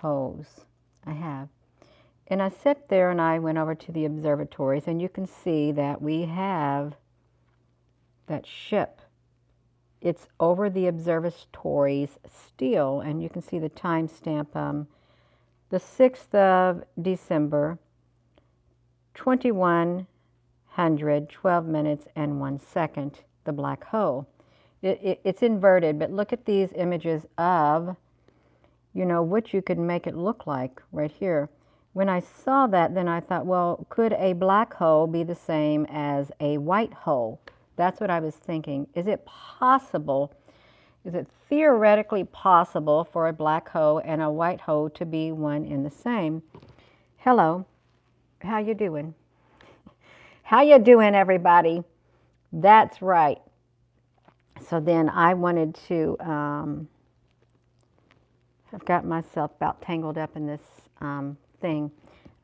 holes. I have. And I sat there and I went over to the observatories, and you can see that we have that ship. It's over the observatories still, and you can see the timestamp, the 6th of December, 2100, 12 minutes and 1 second, the black hole. It's inverted, but look at these images of, you know, what you could make it look like right here. When I saw that, then I thought, well, could a black hole be the same as a white hole? That's what I was thinking. Is it possible, is it theoretically possible for a black hole and a white hole to be one and the same? Hello, how you doing? How you doing, everybody? That's right. So then I wanted to, I've got myself about tangled up in this thing.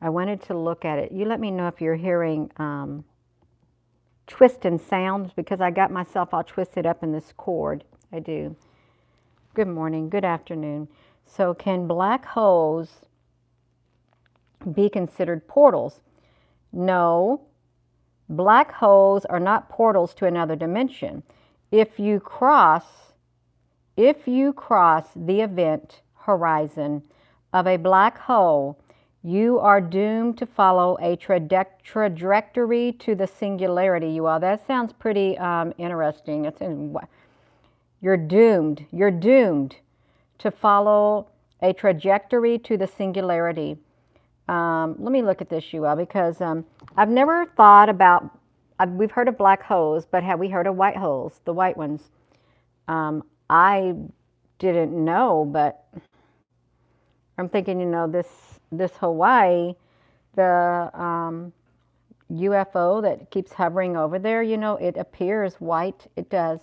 I wanted to look at it. You let me know if you're hearing twisting sounds, because I got myself all twisted up in this cord. I do. Good morning, good afternoon. So can black holes be considered portals? No, black holes are not portals to another dimension. If you cross the event horizon of a black hole, you are doomed to follow a trajectory to the singularity, you all. That sounds pretty interesting. You're doomed to follow a trajectory to the singularity. Let me look at this, you all, because I've never thought about, we've heard of black holes, but have we heard of white holes, the white ones? I didn't know, but I'm thinking, you know, this Hawaii, the UFO that keeps hovering over there, you know, it appears white. It does.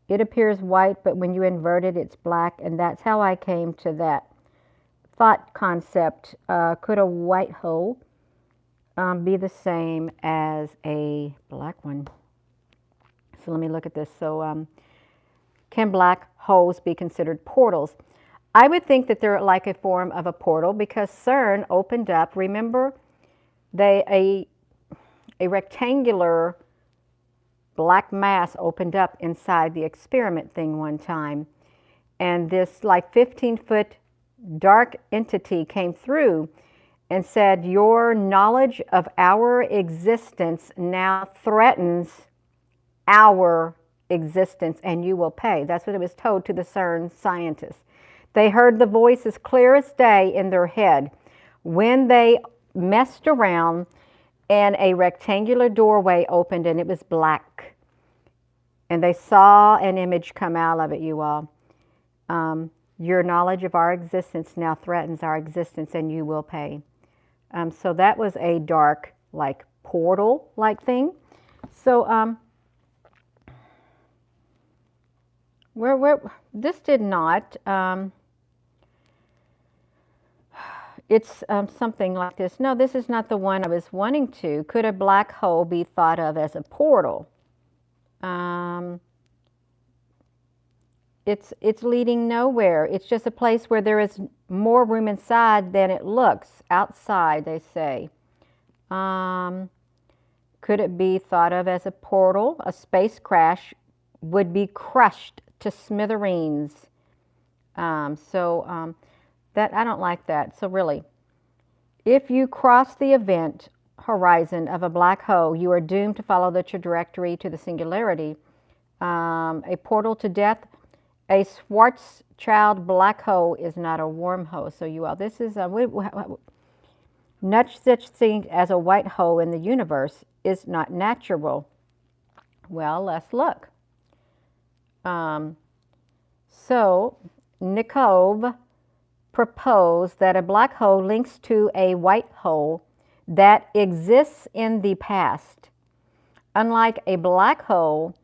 It appears white, but when you invert it, it's black, and that's how I came to that thought concept. Could a white hole be the same as a black one? So let me look at this. So can black holes be considered portals? I would think that they're like a form of a portal, because CERN opened up, remember, a rectangular black mass opened up inside the experiment thing one time, and this like 15-foot dark entity came through and said, your knowledge of our existence now threatens our existence, and you will pay. That's what it was told to the CERN scientists. They heard the voice as clear as day in their head when they messed around and a rectangular doorway opened, and it was black. And they saw an image come out of it, you all. Your knowledge of our existence now threatens our existence, and you will pay. So that was a dark, like portal-like thing. So this did not. It's something like this. No, this is not the one I was wanting to. Could a black hole be thought of as a portal? It's leading nowhere. It's just a place where there is more room inside than it looks outside, they say. Could it be thought of as a portal? A space crash would be crushed to smithereens. That I don't like that. So really, if you cross the event horizon of a black hole, you are doomed to follow the trajectory to the singularity. A portal to death. A Schwarzschild black hole is not a wormhole. So you all, this is no such thing as a white hole in the universe is not natural. Well, let's look. So Nikov proposed that a black hole links to a white hole that exists in the past. Unlike a black hole,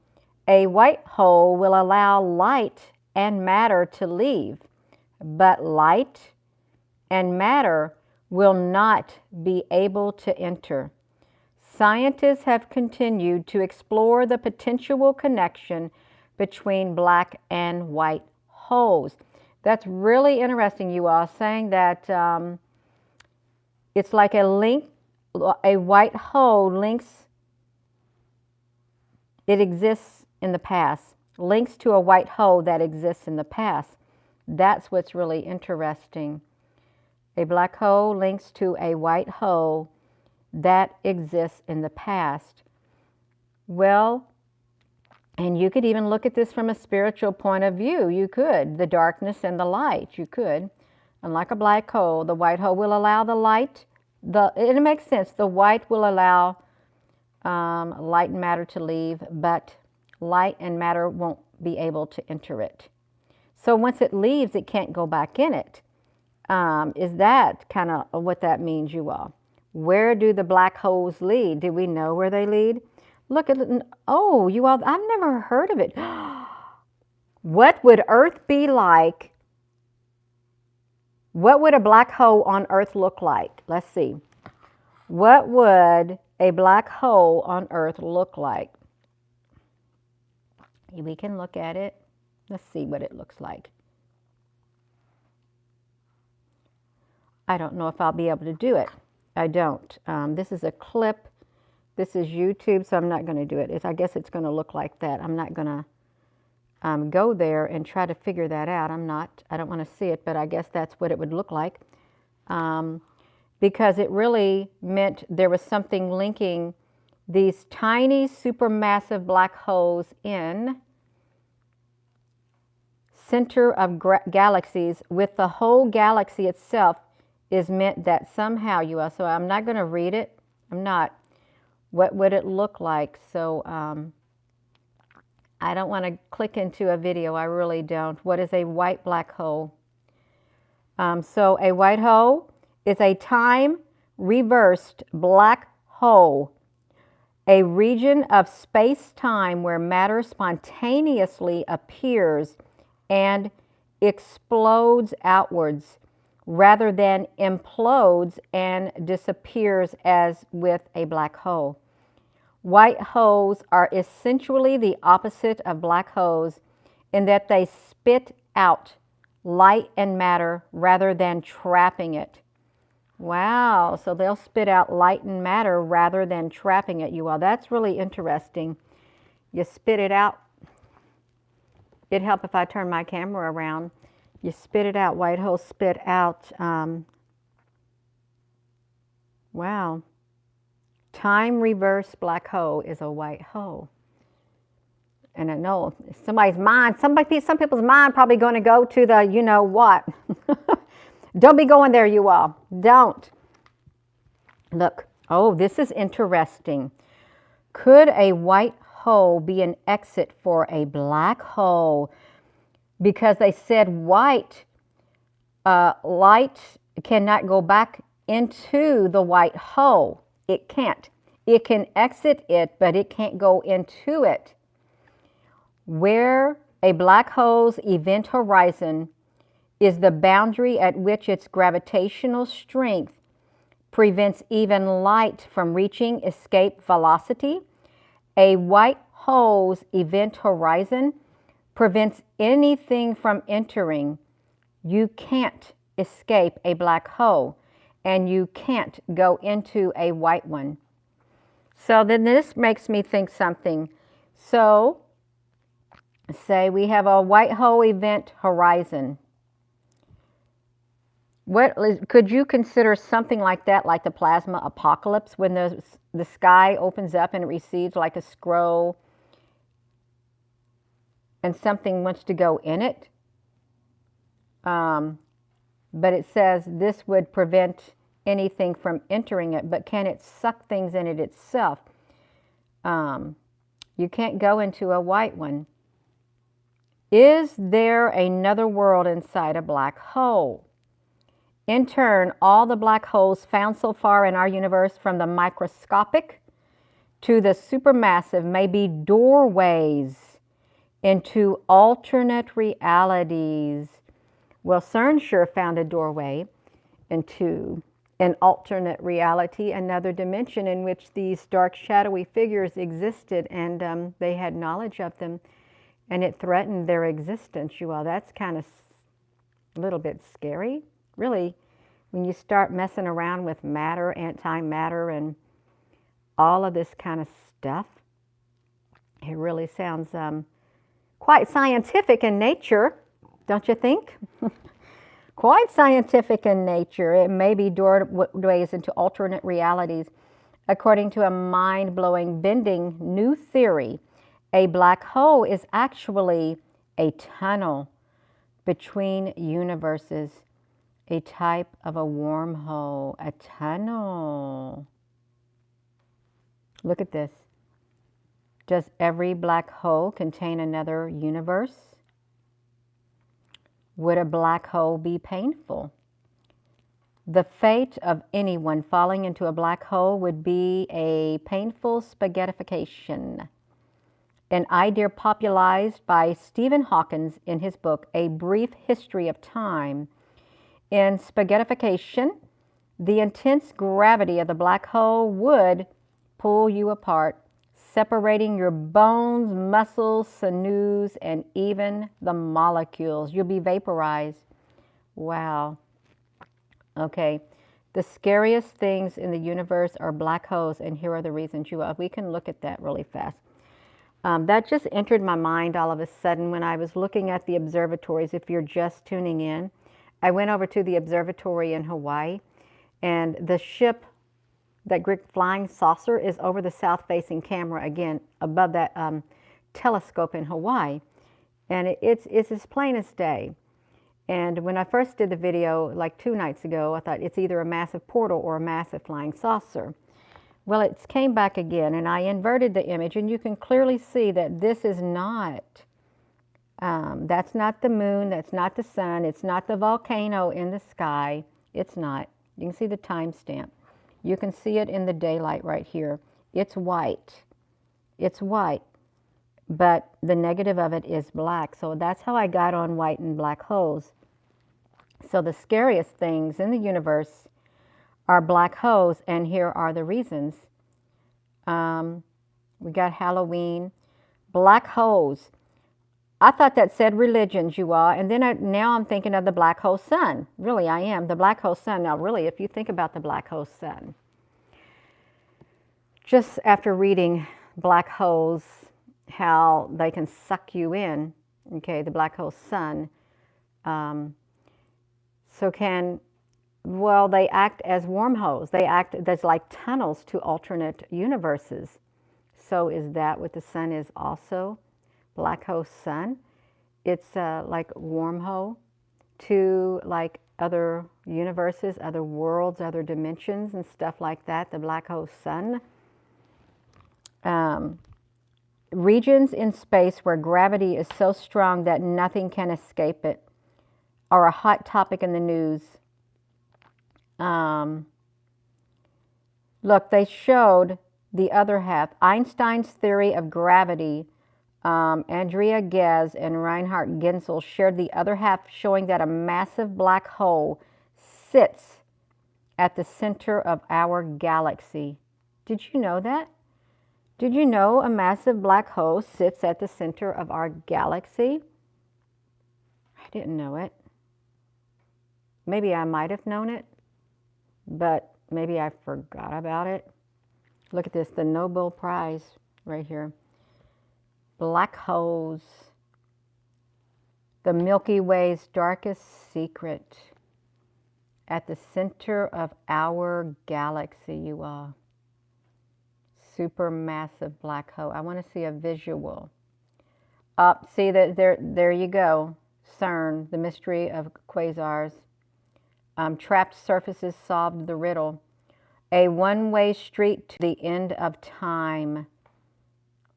a white hole will allow light and matter to leave, but light and matter will not be able to enter. Scientists have continued to explore the potential connection between black and white holes. That's really interesting, you all, saying that it's like a link, a white hole links, it exists in the past, links to a white hole that exists in the past. That's what's really interesting. A black hole links to a white hole that exists in the past. Well, and you could even look at this from a spiritual point of view. You could. The darkness and the light. You could. Unlike a black hole, the white hole will allow the light. It makes sense. The white will allow light and matter to leave, but light and matter won't be able to enter it. So once it leaves, it can't go back in it. Is that kind of what that means, you all? Where do the black holes lead? Do we know where they lead? Look at it. Oh, you all, I've never heard of it. What would Earth be like? What would a black hole on Earth look like? Let's see. What would a black hole on Earth look like? We can look at it. Let's see what it looks like. I don't know if I'll be able to do it. I don't. This is a clip. This is YouTube, so I'm not going to do it. I guess it's going to look like that. I'm not going to go there and try to figure that out. I don't want to see it, but I guess that's what it would look like. Because it really meant there was something linking these tiny supermassive black holes in center of galaxies with the whole galaxy itself is meant that somehow you are. So I'm not going to read it. I'm not. What would it look like? So I don't want to click into a video. I really don't. What is a white black hole? So a white hole is a time reversed black hole, a region of space-time where matter spontaneously appears and explodes outwards rather than implodes and disappears as with a black hole. White holes are essentially the opposite of black holes in that they spit out light and matter rather than trapping it. Wow, so they'll spit out light and matter rather than trapping it, you all. That's really interesting. You spit it out. It'd help if I turn my camera around. You spit it out. White holes spit out. Wow. Time reverse black hole is a white hole. And I know somebody's mind, some people's mind probably going to go to the you know what. Don't be going there, you all. Don't. Look. Oh, this is interesting. Could a white hole be an exit for a black hole? Because they said white light cannot go back into the white hole. It can't. It can exit it, but it can't go into it. Where a black hole's event horizon is the boundary at which its gravitational strength prevents even light from reaching escape velocity, a white hole's event horizon prevents anything from entering. You can't escape a black hole, and you can't go into a white one. So then this makes me think something. So say we have a white hole event horizon. Could you consider something like that, like the plasma apocalypse, when the sky opens up and it recedes like a scroll and something wants to go in it? But it says this would prevent anything from entering it, but can it suck things in it itself? You can't go into a white one. Is there another world inside a black hole? In turn, all the black holes found so far in our universe, from the microscopic to the supermassive, may be doorways into alternate realities. Well, CERN sure found a doorway into an alternate reality, another dimension in which these dark, shadowy figures existed, and they had knowledge of them, and it threatened their existence. You all, that's kind of a little bit scary. Really, when you start messing around with matter, antimatter, and all of this kind of stuff, it really sounds quite scientific in nature, don't you think? Quite scientific in nature. It may be doorways into alternate realities. According to a mind-blowing, bending new theory, a black hole is actually a tunnel between universes, a type of a wormhole, a tunnel. Look at this. Does every black hole contain another universe? Would a black hole be painful? The fate of anyone falling into a black hole would be a painful spaghettification, an idea popularized by Stephen Hawking in his book, A Brief History of Time. In spaghettification, the intense gravity of the black hole would pull you apart, separating your bones, muscles, sinews, and even the molecules. You'll be vaporized. Wow. Okay. The scariest things in the universe are black holes, and here are the reasons. We can look at that really fast. That just entered my mind all of a sudden when I was looking at the observatories. If you're just tuning in, I went over to the observatory in Hawaii, and the ship, that Greek flying saucer, is over the south-facing camera again, above that telescope in Hawaii. And it's as plain as day. And when I first did the video, like 2 nights ago, I thought it's either a massive portal or a massive flying saucer. Well, it came back again, and I inverted the image, and you can clearly see that this is not, that's not the moon, that's not the sun, it's not the volcano in the sky. It's not. You can see the timestamp. You can see it in the daylight right here. It's white. It's white, but the negative of it is black. So that's how I got on white and black holes. So the scariest things in the universe are black holes, and here are the reasons. We got Halloween, black holes. I thought that said religions, you all, and then now I'm thinking of the black hole sun. Really, I am. The black hole sun. Now, really, if you think about the black hole sun, just after reading black holes, how they can suck you in, okay, the black hole sun. Well, they act as wormholes. They act as like tunnels to alternate universes. So is that what the sun is also? Black hole sun? It's like a wormhole to like other universes, other worlds, other dimensions and stuff like that, the black hole sun. Regions in space where gravity is so strong that nothing can escape it are a hot topic in the news. Look, they showed the other half. Einstein's theory of gravity, Andrea Ghez and Reinhard Genzel shared the other half, showing that a massive black hole sits at the center of our galaxy. Did you know that? Did you know a massive black hole sits at the center of our galaxy? I didn't know it. Maybe I might have known it, but maybe I forgot about it. Look at this, the Nobel Prize right here. Black holes, the Milky Way's darkest secret, at the center of our galaxy, you all. Supermassive black hole. I want to see a visual. See that there you go. CERN, the mystery of quasars. Trapped surfaces solved the riddle. A one-way street to the end of time.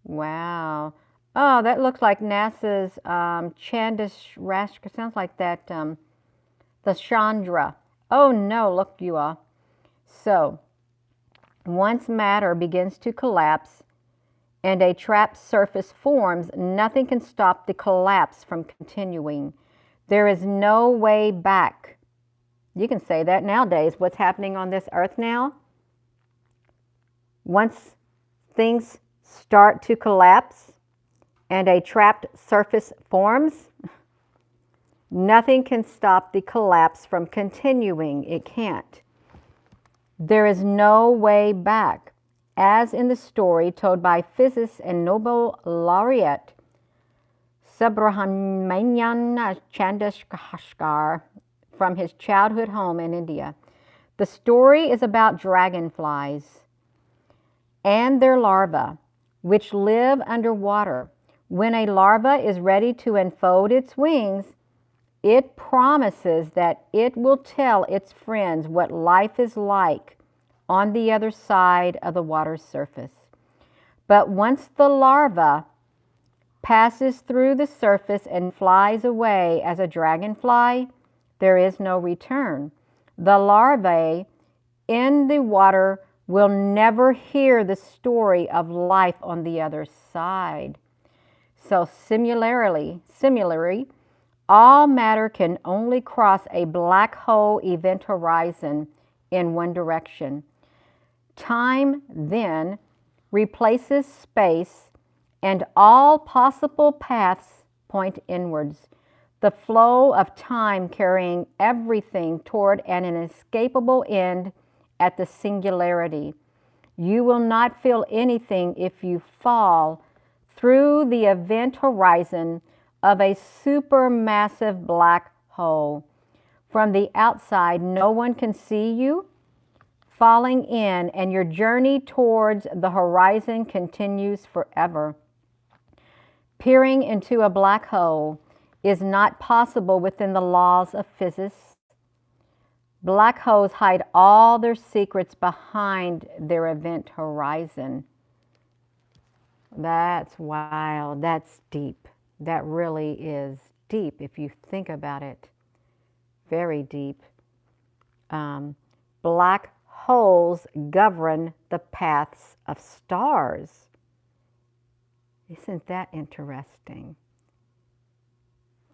Wow. Oh, that looks like NASA's Chandrasekhar. Sounds like that, the Chandra. Oh no, look you all. So, once matter begins to collapse and a trapped surface forms, nothing can stop the collapse from continuing. There is no way back. You can say that nowadays. What's happening on this earth now? Once things start to collapse and a trapped surface forms, Nothing can stop the collapse from continuing. It can't. There is no way back, as in the story told by physicist and Nobel laureate Subrahmanyan Chandrasekhar from his childhood home in India. The story is about dragonflies and their larvae, which live underwater. When a larva is ready to unfold its wings, it promises that it will tell its friends what life is like on the other side of the water's surface. But once the larva passes through the surface and flies away as a dragonfly, there is no return. The larvae in the water will never hear the story of life on the other side. So similarly, all matter can only cross a black hole event horizon in one direction. Time then replaces space, and all possible paths point inwards. The flow of time carrying everything toward an inescapable end at the singularity. You will not feel anything if you fall through the event horizon of a supermassive black hole. From the outside, no one can see you falling in, and your journey towards the horizon continues forever. Peering into a black hole is not possible within the laws of physics. Black holes hide all their secrets behind their event horizon. That's wild. That's deep. That really is deep if you think about it. Very deep. Black holes govern the paths of stars. Isn't that interesting?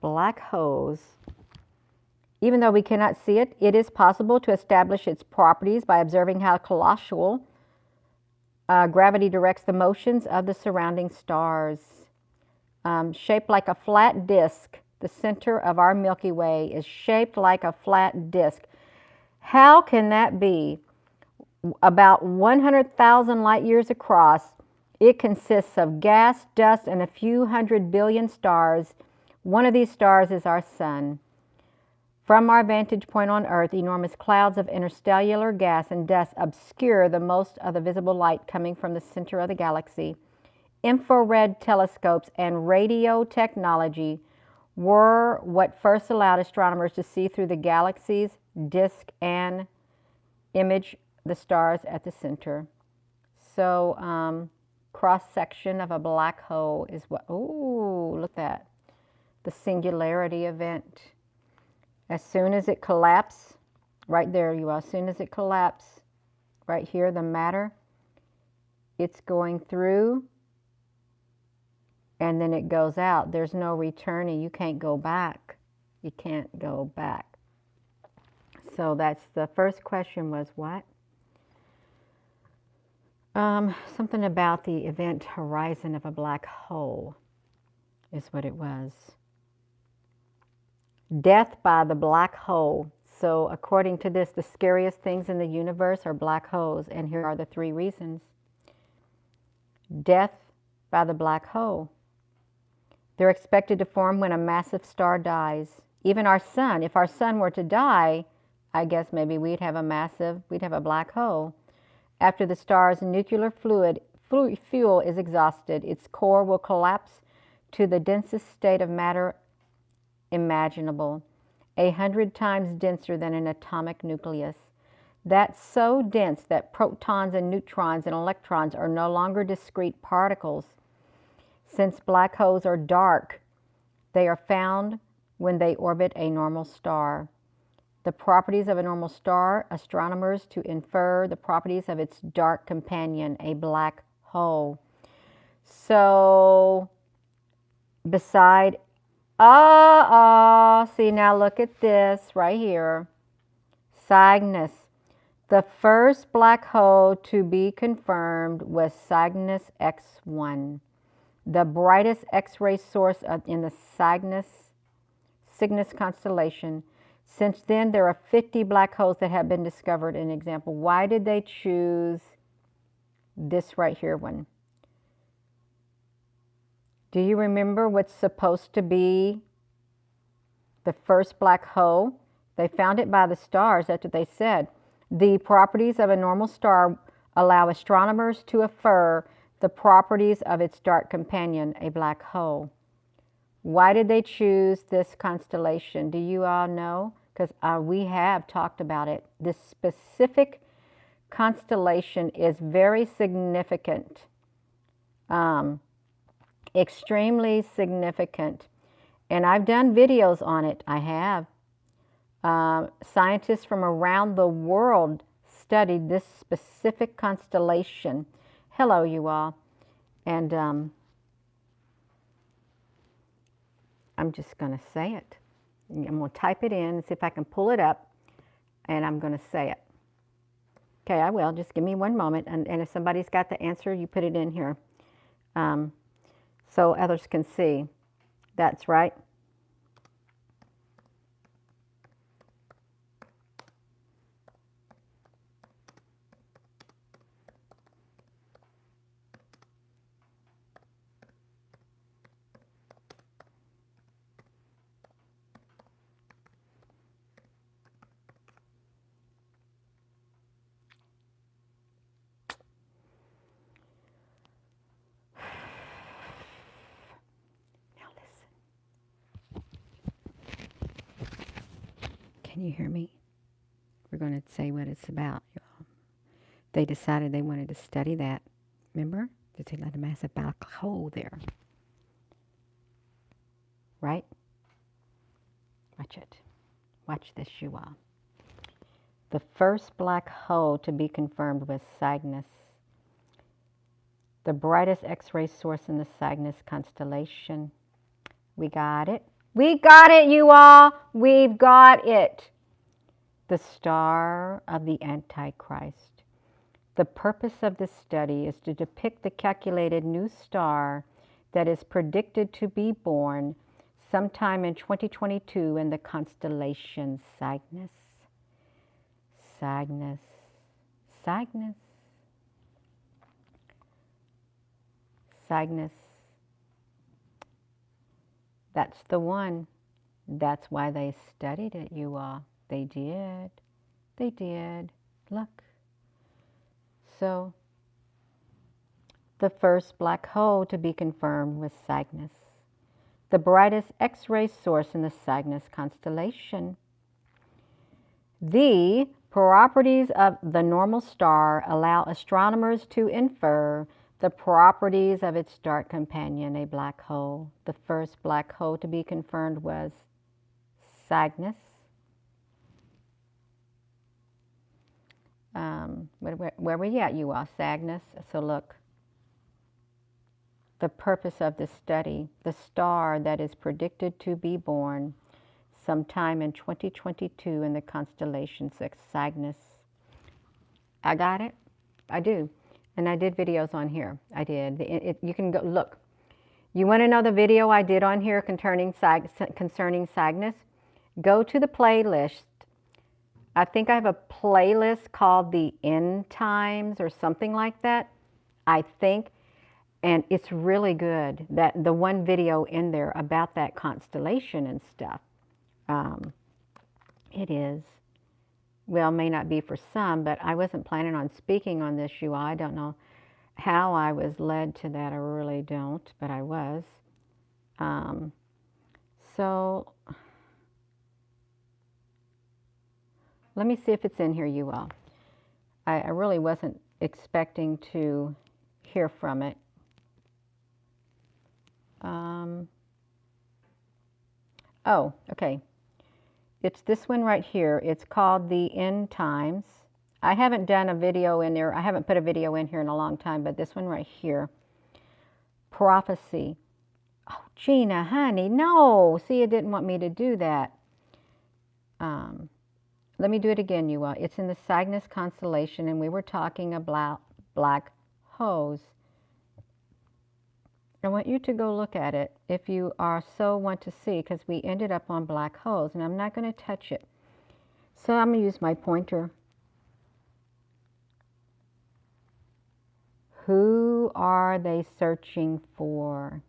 Black holes, even though we cannot see it, it is possible to establish its properties by observing how colossal gravity directs the motions of the surrounding stars. Shaped like a flat disk, the center of our Milky Way is shaped like a flat disk. How can that be? About 100,000 light years across, it consists of gas, dust, and a few 100 billion stars. One of these stars is our sun. From our vantage point on Earth, enormous clouds of interstellar gas and dust obscure the most of the visible light coming from the center of the galaxy. Infrared telescopes and radio technology were what first allowed astronomers to see through the galaxy's disk and image the stars at the center. So, cross-section of a black hole is what, oh, look at that. The singularity event. As soon as it collapses, right there you are, as soon as it collapses, right here, the matter, it's going through and then it goes out. There's no returning. You can't go back. You can't go back. So that's the first question was what? Something about the event horizon of a black hole is what it was. Death by the black hole. So according to this, the scariest things in the universe are black holes. And here are the 3 reasons. Death by the black hole. They're expected to form when a massive star dies. Even our sun, if our sun were to die, I guess maybe we'd have a black hole. After the star's nuclear fuel is exhausted, its core will collapse to the densest state of matter imaginable, 100 times denser than an atomic nucleus. That's so dense that protons and neutrons and electrons are no longer discrete particles. Since black holes are dark, they are found when they orbit a normal star. The properties of a normal star, astronomers to infer the properties of its dark companion, a black hole. So, beside, see now look at this right here. Cygnus. The first black hole to be confirmed was Cygnus X1. The brightest X-ray source in the Cygnus Cygnus constellation. Since then, there are 50 black holes that have been discovered. An example. Why did they choose this right here one? Do you remember what's supposed to be the first black hole? They found it by the stars. That's what they said. The properties of a normal star allow astronomers to infer the properties of its dark companion, a black hole. Why did they choose this constellation? Do you all know? Because we have talked about it. This specific constellation is very significant, extremely significant. And I've done videos on it. I have. Scientists from around the world studied this specific constellation. Hello, you all. And I'm just going to say it. I'm going to type it in and see if I can pull it up, and I'm going to say it. Okay, I will. Just give me one moment, and if somebody's got the answer, you put it in here so others can see. That's right. Can you hear me? We're going to say what it's about. They decided they wanted to study that. Remember? They had a massive black hole there. Right? Watch it. Watch this, you all. The first black hole to be confirmed was Cygnus, the brightest X-ray source in the Cygnus constellation. We got it. We got it, you all. We've got it. The star of the Antichrist. The purpose of this study is to depict the calculated new star that is predicted to be born sometime in 2022 in the constellation Cygnus. Cygnus. Cygnus. Cygnus. That's the one. That's why they studied it, you all. They did. They did. Look. So, the first black hole to be confirmed was Cygnus, the brightest X-ray source in the Cygnus constellation. The properties of the normal star allow astronomers to infer the properties of its dark companion, a black hole. The first black hole to be confirmed was Cygnus. Where were you at, you all? Cygnus. So look, the purpose of this study, the star that is predicted to be born sometime in 2022 in the constellation Cygnus. I got it? I do. And I did videos on here. I did. You can go look. You want to know the video I did on here concerning Cygnus? Go to the playlist. I think I have a playlist called the End Times or something like that, I think. And it's really good, that the one video in there about that constellation and stuff. It is. Well, may not be for some, but I wasn't planning on speaking on this, you all. I don't know how I was led to that. I really don't, but I was. So let me see if it's in here, you all. I really wasn't expecting to hear from it. Oh, okay. It's this one right here. It's called The End Times. I haven't done a video in there. I haven't put a video in here in a long time, but this one right here. Prophecy. Oh, Gina, honey, no. See, it didn't want me to do that. Let me do it again, you all. It's in the Cygnus constellation, and we were talking about black holes. I want you to go look at it if you are so want to see, because we ended up on black holes, and I'm not going to touch it. So I'm going to use my pointer. Who are they searching for?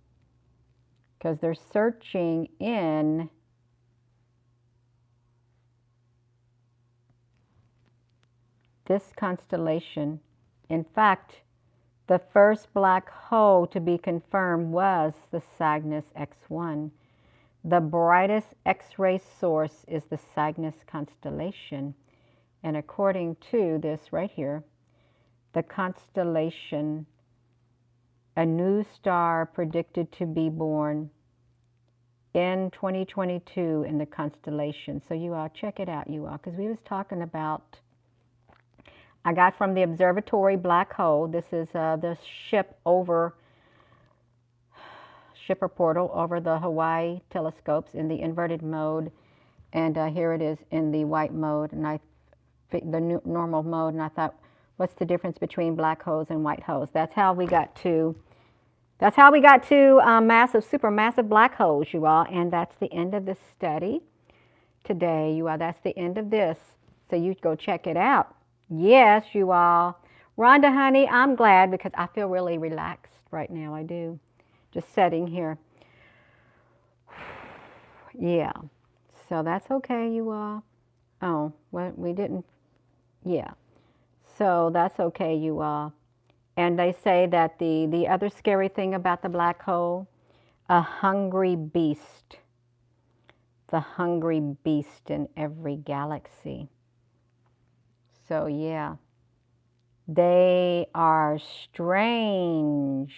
Because they're searching in this constellation. In fact, the first black hole to be confirmed was the Cygnus X1. The brightest X-ray source is the Cygnus constellation. And according to this right here, the constellation, a new star predicted to be born in 2022 in the constellation. So you all check it out, you all, because we was talking about, I got from the observatory black hole. This is the shipper portal over the Hawaii telescopes in the inverted mode, and here it is in the white mode, and the normal mode. And I thought, what's the difference between black holes and white holes? That's how we got to massive, supermassive black holes, you all. And that's the end of this study today, you all. That's the end of this. So you go check it out. Yes, you all. Rhonda, honey, I'm glad because I feel really relaxed right now. I do. Just sitting here. Yeah. So that's okay, you all. Oh, well, we didn't. Yeah. So that's okay, you all. And they say that the other scary thing about the black hole, a hungry beast. The hungry beast in every galaxy. So yeah, they are strange.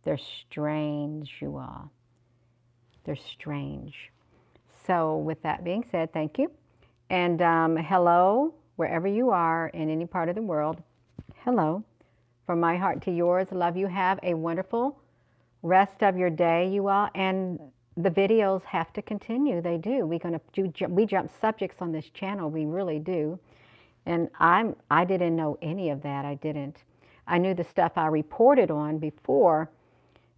They're strange, you all. They're strange. So with that being said, thank you. And hello, wherever you are in any part of the world. Hello. From my heart to yours, love you. Have a wonderful rest of your day, you all. And the videos have to continue. They do. We jump subjects on this channel. We really do. And I didn't know any of that. I didn't. I knew the stuff I reported on before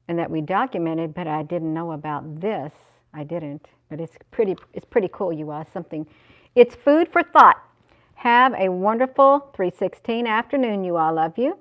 and that we documented, but I didn't know about this. I didn't. But it's pretty cool, you all. It's food for thought. Have a wonderful 3/16 afternoon, you all. Love you.